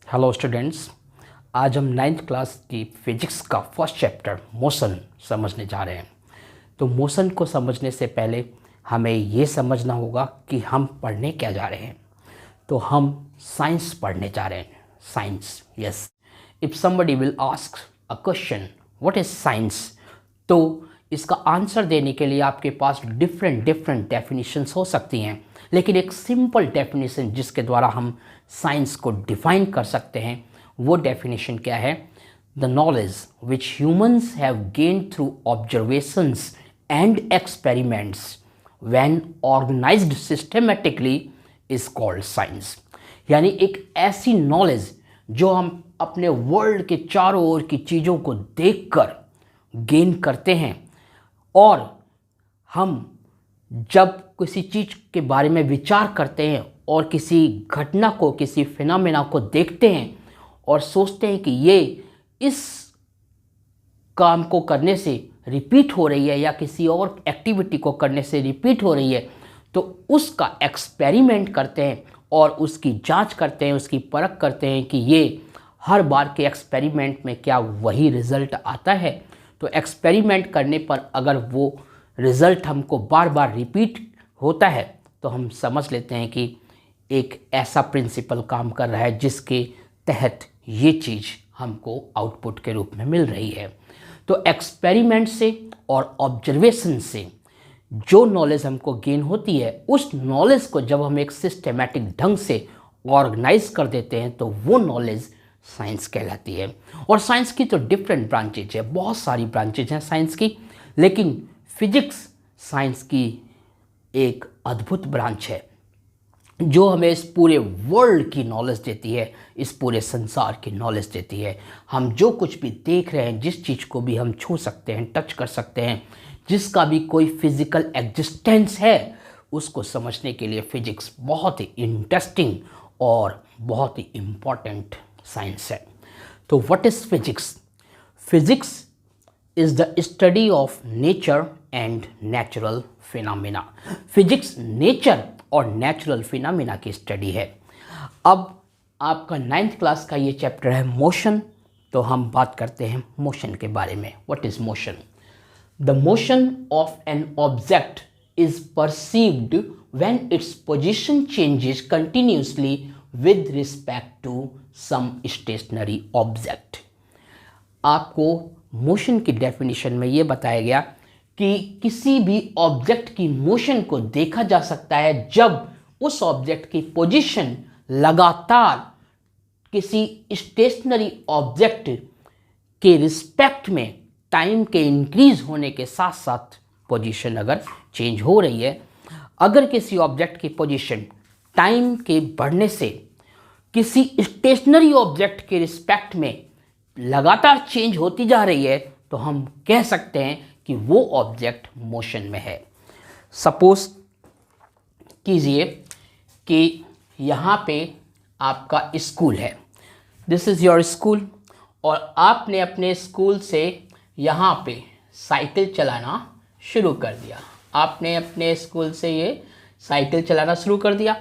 Hello students. आज हम ninth class की फिजिक्स का फर्स्ट चैप्टर मोशन समझने जा रहे हैं। तो मोशन को समझने से पहले हमें ये समझना होगा कि हम पढ़ने क्या जा रहे हैं। तो हम साइंस पढ़ने जा रहे हैं। Science, yes. If somebody will ask a question what is science, तो इसका आंसर देने के लिए आपके पास डिफरेंट डेफिनेशंस हो सकती हैं, लेकिन एक सिंपल डेफिनेशन जिसके द्वारा हम साइंस को डिफाइन कर सकते हैं, वो डेफिनेशन क्या है? The knowledge which humans have gained through observations and experiments when organised systematically is called science. यानी एक ऐसी नॉलेज जो हम अपने वर्ल्ड के चारों ओर की चीज़ों को देखकर गेन करते हैं, और हम जब किसी चीज़ के बारे में विचार करते हैं और किसी घटना को, किसी फिनोमेना को देखते हैं और सोचते हैं कि ये इस काम को करने से रिपीट हो रही है या किसी और एक्टिविटी को करने से रिपीट हो रही है, तो उसका एक्सपेरिमेंट करते हैं और उसकी जांच करते हैं, उसकी परख करते हैं कि ये हर बार के एक्सपेरिमेंट में क्या वही रिज़ल्ट आता है। तो एक्सपेरिमेंट करने पर अगर वो रिज़ल्ट हमको बार बार रिपीट होता है तो हम समझ लेते हैं कि एक ऐसा प्रिंसिपल काम कर रहा है जिसके तहत ये चीज़ हमको आउटपुट के रूप में मिल रही है। तो एक्सपेरिमेंट से और ऑब्जर्वेशन से जो नॉलेज हमको गेन होती है, उस नॉलेज को जब हम एक सिस्टेमैटिक ढंग से ऑर्गेनाइज कर देते हैं तो वो नॉलेज साइंस कहलाती है। और साइंस की तो डिफरेंट ब्रांचेज है, बहुत सारी ब्रांचेज हैं साइंस की, लेकिन फिजिक्स साइंस की एक अद्भुत ब्रांच है जो हमें इस पूरे वर्ल्ड की नॉलेज देती है, इस पूरे संसार की नॉलेज देती है। हम जो कुछ भी देख रहे हैं, जिस चीज़ को भी हम छू सकते हैं, टच कर सकते हैं, जिसका भी कोई फिजिकल एग्जिस्टेंस है, उसको समझने के लिए फिजिक्स बहुत ही इंटरेस्टिंग और बहुत ही इम्पॉर्टेंट साइंस है। तो what is physics? Physics is the study of nature and natural phenomena. Physics nature और नेचुरल फिनोमेना की स्टडी है। अब आपका नाइन्थ क्लास का ये चैप्टर है मोशन, तो हम बात करते हैं मोशन के बारे में। What is motion? The motion of an object is perceived when its position changes continuously with respect to some stationary object। आपको मोशन की डेफिनेशन में ये बताया गया कि किसी भी ऑब्जेक्ट की मोशन को देखा जा सकता है जब उस ऑब्जेक्ट की पोजीशन लगातार किसी स्टेशनरी ऑब्जेक्ट के रिस्पेक्ट में टाइम के इंक्रीज होने के साथ साथ पोजीशन अगर चेंज हो रही है। अगर किसी ऑब्जेक्ट की पोजीशन टाइम के बढ़ने से किसी स्टेशनरी ऑब्जेक्ट के रिस्पेक्ट में लगातार चेंज होती जा रही है, तो हम कह सकते हैं कि वो ऑब्जेक्ट मोशन में है। सपोज कीजिए कि यहाँ पे आपका स्कूल है, दिस इज़ योर स्कूल, और आपने अपने स्कूल से यहाँ पे साइकिल चलाना शुरू कर दिया। आपने अपने स्कूल से ये साइकिल चलाना शुरू कर दिया।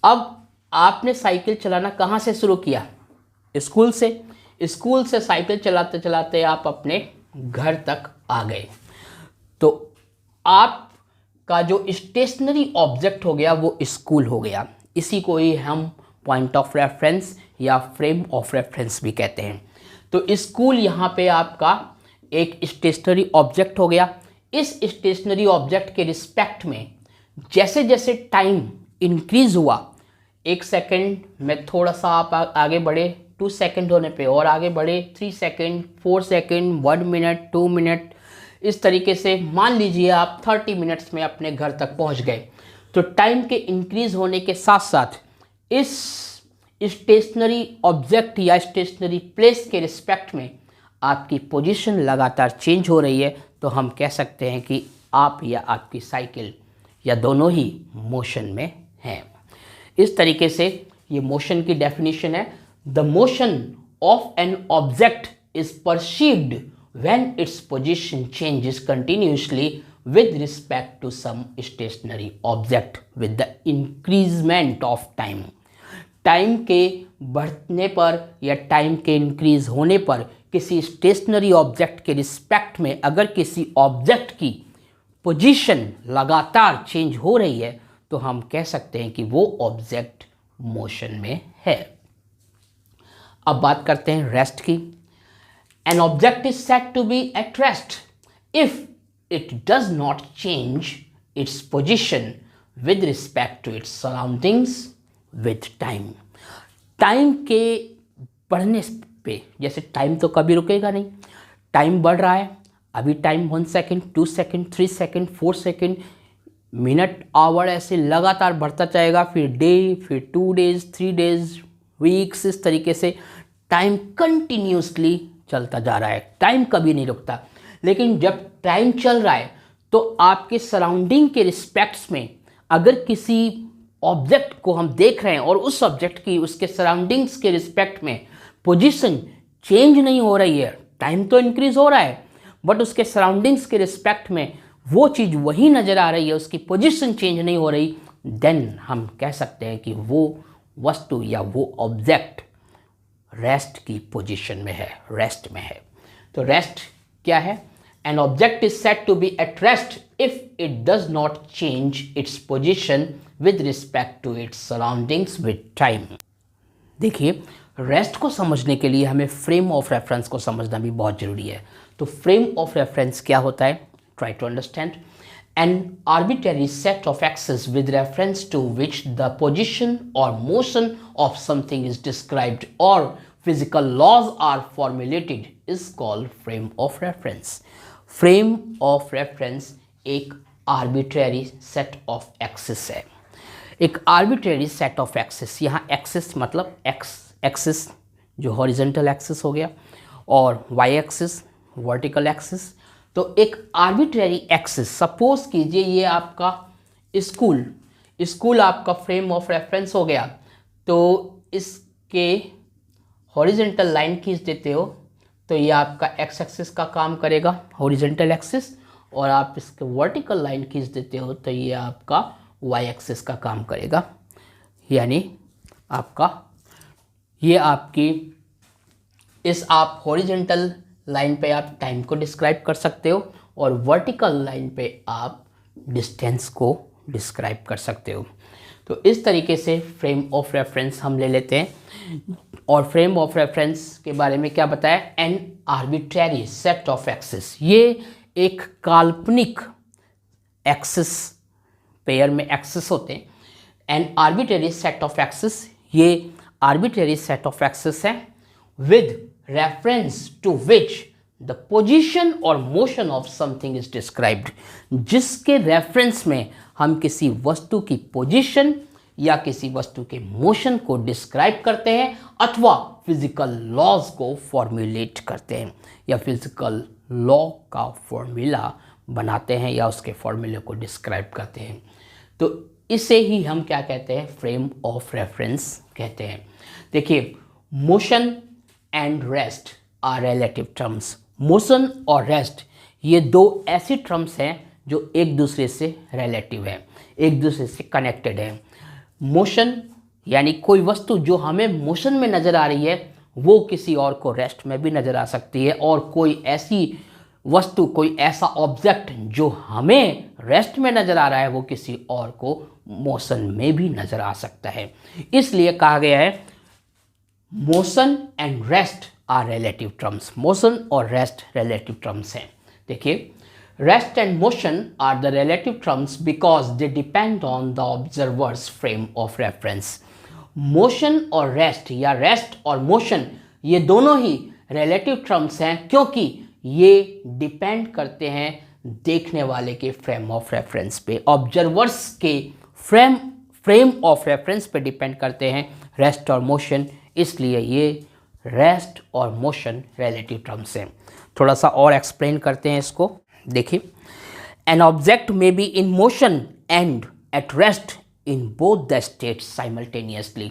अब आपने साइकिल चलाना कहाँ से शुरू किया? स्कूल से। स्कूल से साइकिल चलाते चलाते आप अपने घर तक आ गए। तो आपका जो स्टेशनरी ऑब्जेक्ट हो गया वो स्कूल हो गया। इसी को ही हम पॉइंट ऑफ रेफरेंस या फ्रेम ऑफ रेफरेंस भी कहते हैं। तो स्कूल यहाँ पे आपका एक स्टेशनरी ऑब्जेक्ट हो गया। इस स्टेशनरी ऑब्जेक्ट के रिस्पेक्ट में जैसे जैसे टाइम इंक्रीज हुआ, 1 सेकेंड में थोड़ा सा आप आगे बढ़े, 2 सेकेंड होने पे और आगे बढ़े, 3 सेकेंड, 4 सेकेंड, 1 मिनट, 2 मिनट, इस तरीके से मान लीजिए आप 30 मिनट्स में अपने घर तक पहुंच गए। तो टाइम के इंक्रीज होने के साथ साथ इस स्टेशनरी ऑब्जेक्ट या स्टेशनरी प्लेस के रिस्पेक्ट में आपकी पोजीशन लगातार चेंज हो रही है। तो हम कह सकते हैं कि आप या आपकी साइकिल या दोनों ही मोशन में हैं। इस तरीके से ये मोशन की डेफिनेशन है। The motion of an object is perceived when its position changes continuously with respect to some stationary object with the increment of time. Time के बढ़ने पर या टाइम के इंक्रीज होने पर किसी स्टेशनरी ऑब्जेक्ट के रिस्पेक्ट में अगर किसी ऑब्जेक्ट की पोजीशन लगातार चेंज हो रही है तो हम कह सकते हैं कि वो ऑब्जेक्ट मोशन में है। अब बात करते हैं रेस्ट की। An object is said to be at rest if it does not change its position with respect to its surroundings with time. Time के बढ़ने पे, जैसे टाइम तो कभी रुकेगा नहीं, टाइम बढ़ रहा है, अभी time 1 second, 2 second, 3 second, 4 second, minute, hour ऐसे लगातार बढ़ता जाएगा, फिर डे, फिर 2 डेज, 3 डेज, वीक्स, इस तरीके से टाइम कंटिन्यूसली चलता जा रहा है, टाइम कभी नहीं रुकता। लेकिन जब टाइम चल रहा है तो आपके सराउंडिंग के रिस्पेक्ट्स में अगर किसी ऑब्जेक्ट को हम देख रहे हैं और उस ऑब्जेक्ट की उसके सराउंडिंग्स के रिस्पेक्ट में पोजीशन चेंज नहीं हो रही है, टाइम तो इंक्रीज हो रहा है बट उसके सराउंडिंग्स के रिस्पेक्ट में वो चीज़ वही नज़र आ रही है, उसकी पोजीशन चेंज नहीं हो रही, देन हम कह सकते हैं कि वो वस्तु या वो ऑब्जेक्ट रेस्ट की पोजीशन में है, रेस्ट में है। तो रेस्ट क्या है? An object is said to be at rest if it does not change its position with respect to its surroundings with time. देखिए, रेस्ट को समझने के लिए हमें फ्रेम ऑफ रेफरेंस को समझना भी बहुत ज़रूरी है। तो फ्रेम ऑफ रेफरेंस क्या होता है? Try to understand. An arbitrary set of axes with reference to which the position और motion of something is described और physical laws are formulated is called frame of reference. Frame of reference एक arbitrary set of axes है, एक arbitrary set of axes. यहाँ axes मतलब axis जो horizontal axis हो गया और वाई एक्सिस वर्टिकल एक्सिस। तो एक आर्बिट्ररी एक्सिस, सपोज कीजिए ये आपका स्कूल आपका फ्रेम ऑफ रेफरेंस हो गया, तो इसके हॉरिजॉन्टल लाइन खींच देते हो तो ये आपका एक्स एक्सिस का काम करेगा, हॉरिजॉन्टल एक्सिस, और आप इसके वर्टिकल लाइन खींच देते हो तो ये आपका वाई एक्सिस का काम करेगा। यानी आपका ये आपकी इस आप हॉरिजॉन्टल लाइन पे आप टाइम को डिस्क्राइब कर सकते हो और वर्टिकल लाइन पे आप डिस्टेंस को डिस्क्राइब कर सकते हो। तो इस तरीके से फ्रेम ऑफ रेफरेंस हम ले लेते हैं। और फ्रेम ऑफ रेफरेंस के बारे में क्या बताया? N arbitrary set of axis, ये एक काल्पनिक एक्सिस, पेयर में एक्सिस होते हैं। N arbitrary set of axis, ये आर्बिट्ररी सेट ऑफ एक्सिस है with reference to which the position or motion of something is described, जिसके रेफरेंस में हम किसी वस्तु की पोजीशन या किसी वस्तु के मोशन को डिस्क्राइब करते हैं अथवा फिजिकल लॉज को फॉर्मुलेट करते हैं या फिजिकल लॉ का फॉर्मूला बनाते हैं या उसके फॉर्मूले को डिस्क्राइब करते हैं। तो इसे ही हम क्या कहते हैं? फ्रेम ऑफ रेफरेंस कहते हैं। देखिए, motion and rest are relative terms. Motion और रेस्ट ये दो ऐसी टर्म्स हैं जो एक दूसरे से रिलेटिव है, एक दूसरे से कनेक्टेड है। मोशन यानी कोई वस्तु जो हमें मोशन में नज़र आ रही है वो किसी और को रेस्ट में भी नज़र आ सकती है, और कोई ऐसी वस्तु, कोई ऐसा ऑब्जेक्ट जो हमें रेस्ट में नज़र आ रहा है वो किसी और को मोशन में भी नज़र आ सकता है। इसलिए कहा गया है motion and rest are relative terms. Motion और रेस्ट रिलेटिव टर्म्स हैं। देखिए, rest and motion are the relative terms because they depend on the observer's frame of reference. Motion और रेस्ट या रेस्ट और मोशन ये दोनों ही रिलेटिव टर्म्स हैं क्योंकि ये डिपेंड करते हैं देखने वाले के फ्रेम ऑफ रेफरेंस पे, ऑब्जर्वर्स के फ्रेम ऑफ रेफरेंस पे डिपेंड करते हैं रेस्ट और मोशन। इसलिए ये रेस्ट और मोशन रिलेटिव टर्म्स हैं। थोड़ा सा और एक्सप्लेन करते हैं इसको। देखिए, an object may be in motion and at rest in both the states simultaneously.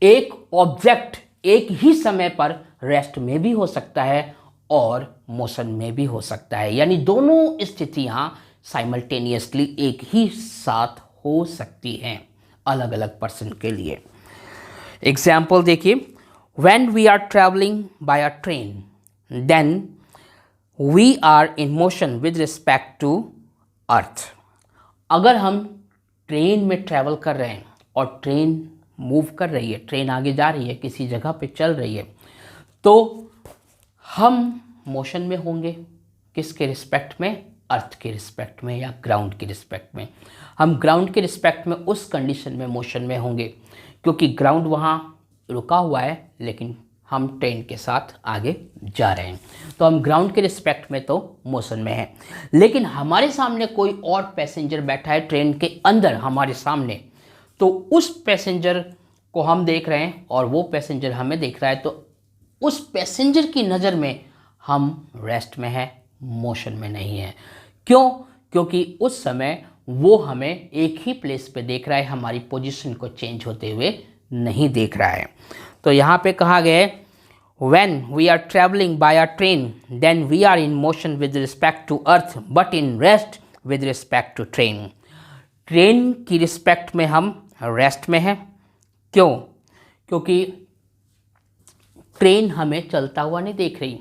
एक ऑब्जेक्ट एक ही समय पर रेस्ट में भी हो सकता है और मोशन में भी हो सकता है, यानी दोनों स्थितियाँ साइमल्टेनियसली एक ही साथ हो सकती हैं अलग अलग पर्सन के लिए। एग्जाम्पल देखिए, when we are travelling by a train then we are in motion with respect to earth. अगर हम ट्रेन में ट्रैवल कर रहे हैं और ट्रेन मूव कर रही है, ट्रेन आगे जा रही है, किसी जगह पे चल रही है, तो हम मोशन में होंगे। किसके रिस्पेक्ट में? अर्थ के रिस्पेक्ट में या ग्राउंड के रिस्पेक्ट में। हम ग्राउंड के रिस्पेक्ट में उस कंडीशन में मोशन में होंगे क्योंकि ग्राउंड वहाँ रुका हुआ है लेकिन हम ट्रेन के साथ आगे जा रहे हैं, तो हम ग्राउंड के रिस्पेक्ट में तो मोशन में हैं। लेकिन हमारे सामने कोई और पैसेंजर बैठा है ट्रेन के अंदर हमारे सामने, तो उस पैसेंजर को हम देख रहे हैं और वो पैसेंजर हमें देख रहा है, तो उस पैसेंजर की नज़र में हम रेस्ट में हैं, मोशन में नहीं है। क्यों? क्योंकि उस समय वो हमें एक ही प्लेस पे देख रहा है, हमारी पोजीशन को चेंज होते हुए नहीं देख रहा है। तो यहाँ पे कहा गया है when we are traveling by a train then we are in motion with respect to earth but in rest with respect to train। Train की रिस्पेक्ट में हम रेस्ट में हैं। क्यों? क्योंकि ट्रेन हमें चलता हुआ नहीं देख रही,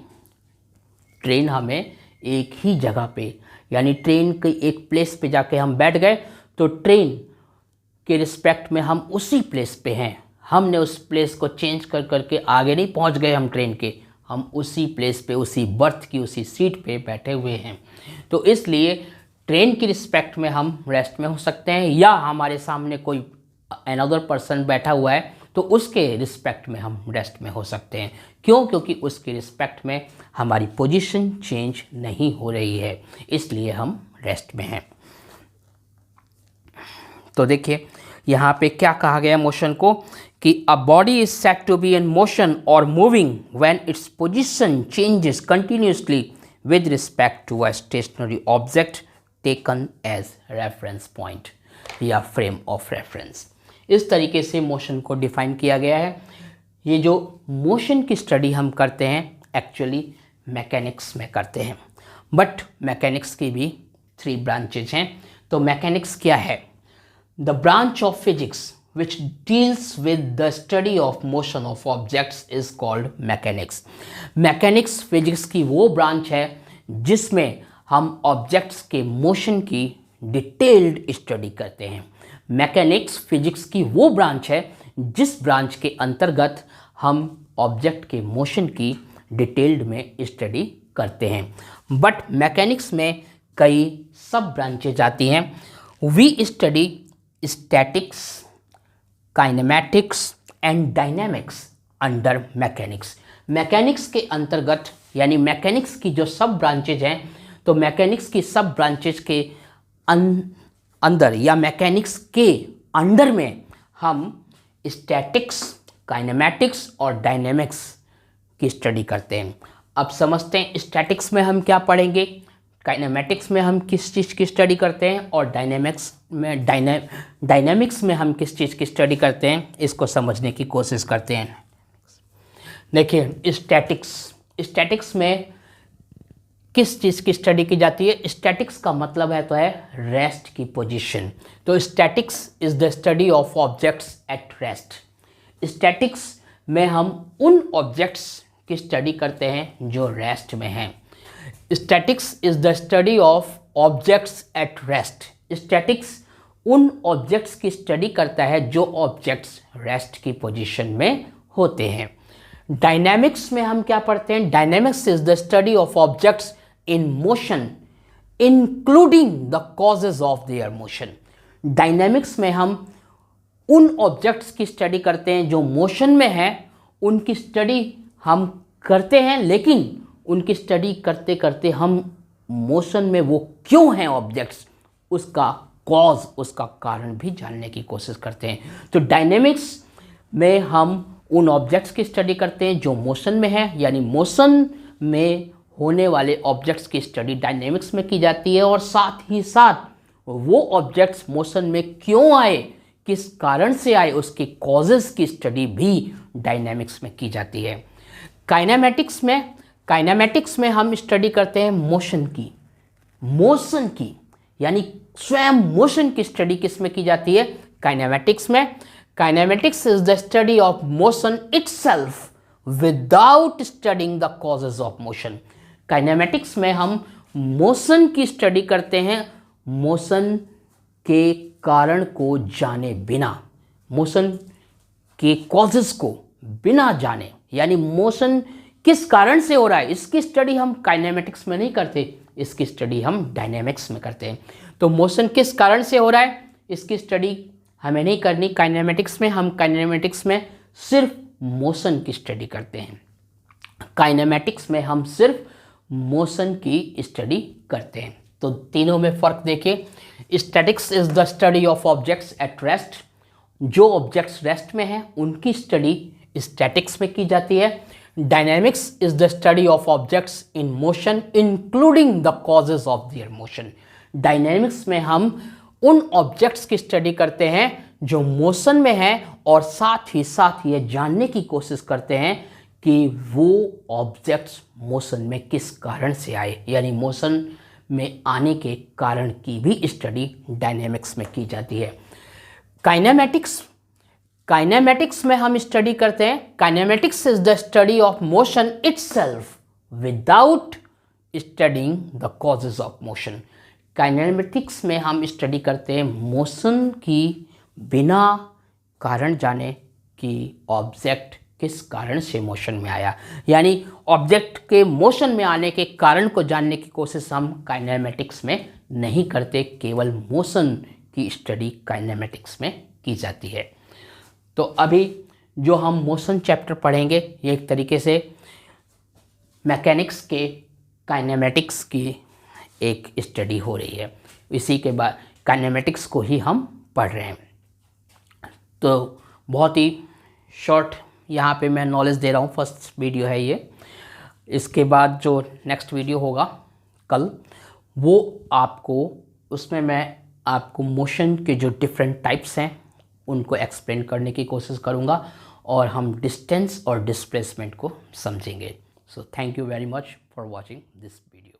ट्रेन हमें एक ही जगह पे, यानी ट्रेन के एक प्लेस पे जाके हम बैठ गए तो ट्रेन के रिस्पेक्ट में हम उसी प्लेस पे हैं। हमने उस प्लेस को चेंज कर करके आगे नहीं पहुंच गए हम ट्रेन के, हम उसी प्लेस पे, उसी बर्थ की उसी सीट पे बैठे हुए हैं। तो इसलिए ट्रेन की रिस्पेक्ट में हम रेस्ट में हो सकते हैं, या हमारे सामने कोई अनदर पर्सन बैठा हुआ है तो उसके रिस्पेक्ट में हम रेस्ट में हो सकते हैं। क्यों? क्योंकि उसके रिस्पेक्ट में हमारी पोजीशन चेंज नहीं हो रही है, इसलिए हम रेस्ट में हैं। तो देखिए यहाँ पे क्या कहा गया मोशन को कि a body is said to be in motion और moving when its position changes continuously with respect to a stationary object taken as reference point या फ्रेम ऑफ रेफरेंस। इस तरीके से मोशन को डिफाइन किया गया है। ये जो मोशन की स्टडी हम करते हैं एक्चुअली मैकेनिक्स में करते हैं, बट मैकेनिक्स की भी 3 ब्रांचेज हैं। तो मैकेनिक्स क्या है? The branch of physics which deals with the study of motion of objects is called mechanics। Mechanics physics की वो ब्रांच है जिसमें हम ऑब्जेक्ट्स के मोशन की डिटेल्ड स्टडी करते हैं। मैकेनिक्स फिजिक्स की वो ब्रांच है जिस ब्रांच के अंतर्गत हम ऑब्जेक्ट के मोशन की डिटेल्ड में स्टडी करते हैं। बट मैकेनिक्स में कई सब ब्रांचेज आती हैं। We study statics, kinematics and dynamics under mechanics. Mechanics के अंतर्गत यानी मैकेनिक्स की जो सब ब्रांचेज हैं, तो मैकेनिक्स की सब ब्रांचेज के अंदर या मैकेनिक्स के अंडर में हम स्टैटिक्स, काइनेमैटिक्स और डायनेमिक्स की स्टडी करते हैं। अब समझते हैं स्टैटिक्स में हम क्या पढ़ेंगे, काइनेमैटिक्स में हम किस चीज़ की स्टडी करते हैं और डायनेमिक्स में हम किस चीज़ की स्टडी करते हैं, इसको समझने की कोशिश करते हैं। देखिए स्टैटिक्स में किस चीज़ की स्टडी की जाती है? स्टैटिक्स का मतलब है तो है रेस्ट की पोजीशन। तो statics is the study of objects at rest. Statics में हम उन ऑब्जेक्ट्स की स्टडी करते हैं जो रेस्ट में हैं। Statics is the study of objects at rest. Statics उन ऑब्जेक्ट्स की स्टडी करता है जो ऑब्जेक्ट्स रेस्ट की पोजीशन में होते हैं। डायनेमिक्स में हम क्या पढ़ते हैं? Dynamics is the study of objects in motion including the causes of their motion. Dynamics में हम उन ऑब्जेक्ट्स की स्टडी करते हैं जो मोशन में हैं, उनकी स्टडी हम करते हैं, लेकिन उनकी स्टडी करते करते हम मोशन में वो क्यों हैं ऑब्जेक्ट्स, उसका कॉज, उसका कारण भी जानने की कोशिश करते हैं। तो डायनेमिक्स में हम उन ऑब्जेक्ट्स की स्टडी करते हैं जो मोशन में हैं, यानी मोशन में होने वाले ऑब्जेक्ट्स की स्टडी डायनेमिक्स में की जाती है, और साथ ही साथ वो ऑब्जेक्ट्स मोशन में क्यों आए, किस कारण से आए, उसके कॉजेस की स्टडी भी डायनेमिक्स में की जाती है। काइनेमैटिक्स में हम स्टडी करते हैं मोशन की, यानी स्वयं मोशन की स्टडी किस में की जाती है? काइनेमैटिक्स में। Kinematics is the study of motion itself without studying the causes of motion. Kinematics में हम मोशन की स्टडी करते हैं मोशन के कारण को जाने बिना, मोशन के कॉजेज को बिना जाने, यानी मोशन किस कारण से हो रहा है इसकी स्टडी हम काइनेमेटिक्स में नहीं करते, इसकी स्टडी हम डायनेमिक्स में करते हैं। तो मोशन किस कारण से हो रहा है इसकी स्टडी हमें नहीं करनी काइनेमेटिक्स में, हम काइनेमेटिक्स में सिर्फ मोशन की स्टडी करते हैं। काइनेमेटिक्स में हम सिर्फ मोशन की स्टडी करते हैं। तो तीनों में फ़र्क देखिए। Statics is the study of objects at rest, जो ऑब्जेक्ट्स रेस्ट में हैं उनकी स्टडी स्टैटिक्स में की जाती है। Dynamics is the study of objects in motion including the causes of their motion. Dynamics में हम उन ऑब्जेक्ट्स की स्टडी करते हैं जो मोशन में हैं और साथ ही ये जानने की कोशिश करते हैं कि वो ऑब्जेक्ट्स मोशन में किस कारण से आए, यानी मोशन में आने के कारण की भी स्टडी डायनेमिक्स में की जाती है। काइनेमेटिक्स में हम स्टडी करते हैं, kinematics is the study of motion itself without studying the causes of motion. Kinematics में हम स्टडी करते हैं मोशन की बिना कारण जाने कि ऑब्जेक्ट किस कारण से मोशन में आया, यानी ऑब्जेक्ट के मोशन में आने के कारण को जानने की कोशिश हम काइनेमेटिक्स में नहीं करते, केवल मोशन की स्टडी काइनेमेटिक्स में की जाती है। तो अभी जो हम मोशन चैप्टर पढ़ेंगे ये एक तरीके से मैकेनिक्स के काइनेमेटिक्स की एक स्टडी हो रही है, इसी के बाद काइनेमेटिक्स को ही हम पढ़ रहे हैं। तो बहुत ही शॉर्ट यहाँ पे मैं नॉलेज दे रहा हूँ, फर्स्ट वीडियो है ये। इसके बाद जो नेक्स्ट वीडियो होगा कल, वो उसमें मैं आपको मोशन के जो डिफरेंट टाइप्स हैं उनको एक्सप्लेन करने की कोशिश करूँगा और हम डिस्टेंस और डिस्प्लेसमेंट को समझेंगे। So thank you very much for watching this video.